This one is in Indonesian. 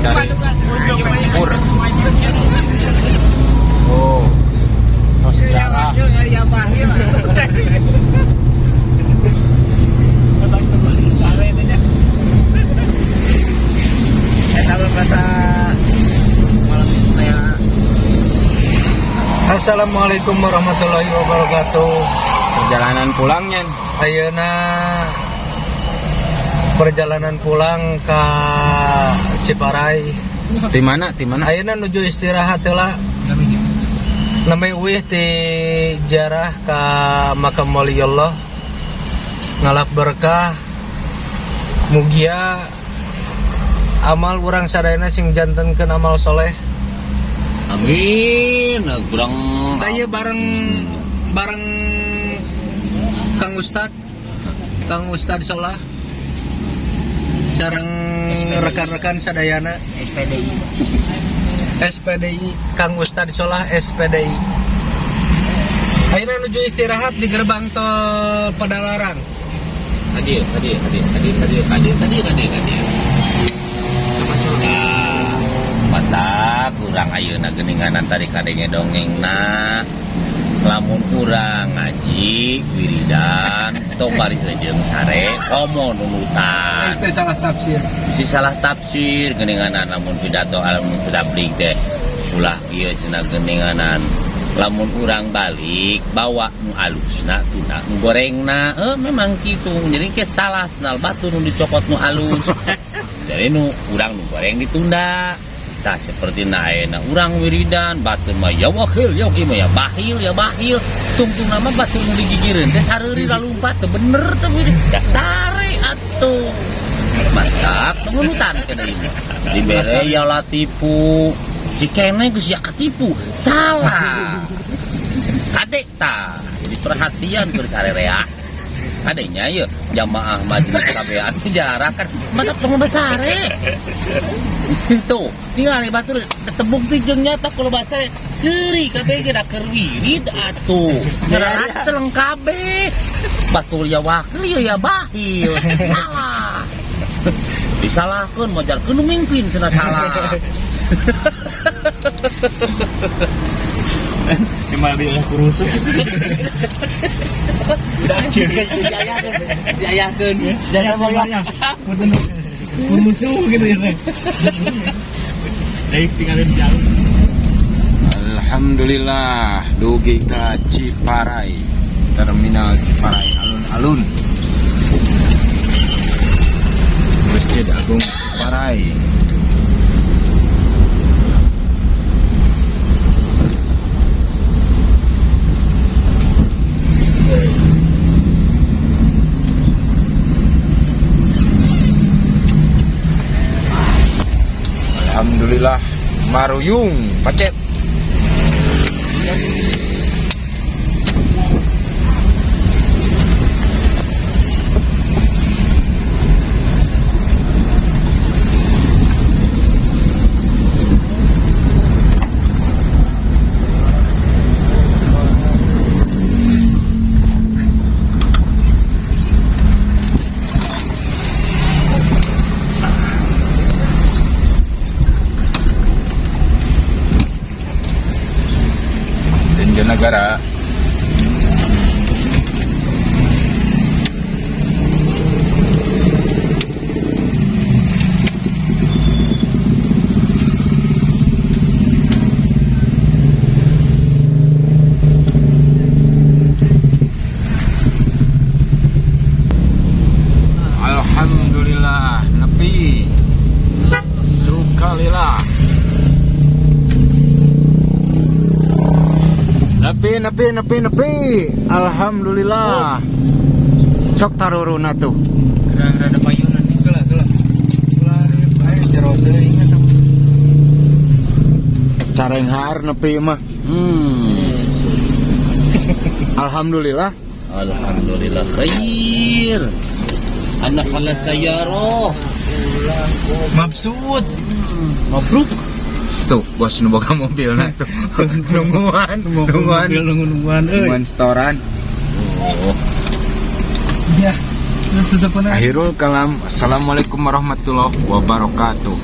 dari Pur. Oh, sejarah. Assalamualaikum warahmatullahi wabarakatuh. Perjalanan pulangnya. Ayeuna perjalanan pulang ke Ciparai. Di mana? Ayeuna nuju istirahat heula. Namanya wih ti jarah ka makam waliullah. Ngalap berkah. Mugia amal urang sadayana sing jantenkeun amal soleh. Amin. Kurang Ayo bareng Kang Ustad Solah sareng rekan-rekan sadayana SPDI Kang Ustad Solah SPDI. Ayeuna nuju istirahat di gerbang tol Padalarang. hadir. Mata kurang ayeuna geuninganan tadi kadenya dongengna. Lamun kurang ngaji wiridan tong bari jeung sare komo nunutan. Itu salah tafsir. Si salah tafsir geuninganan lamun pidato alam tabligh teh ulah kieu cenah geuninganan. Lamun urang balik bawa nu alusna tuna nu gorengna memang kitu jadi ke salah snal batu nu dicopot nu alus jadi nu urang nu goreng ditunda tah seperti na ayeuna urang wiridan batur mah ya wakil ya ieu mah ya bahil tungtung nama batur nu digigireun teh sareuri lalumpat teh bener teh da sare atuh mantap pengunutan kana ieu dibere ya latipu cikene geus ya katipu salah kadek ta jadi perhatian keur sarerea kadenya ye jamaah majelis sabean jarak kan mata pengobasare tuh ningali batur tebukti jeung nyata kalau basare seuri kabeh ge da keur wirid atuh ngeraceng kabeh batur ya wakil ya bahil salah disalahkeun mojarkeun nu mingpin cenah salah. Gimana dia kurusuk? Udah diayakeun. Jangan moyak. Kurusuk gitu ya. Dari tinggalin jauh. Alhamdulillah dugi ka Ciparai. Terminal Ciparai alun-alun. Masjid Agung Ciparai. Alhamdulillah maruyung pacet. Negara alhamdulillah nepi sukalillah nepi alhamdulillah sok taruruna tuh rada payunan geula aya jero teuing eta carenghar nepi mah alhamdulillah khair anak khala sayaro Mabsud. mabruk tuh bos nu boga mobil na tuh nungguan setoran. Ya, itu Akhirul kalam. Assalamualaikum warahmatullahi wabarakatuh.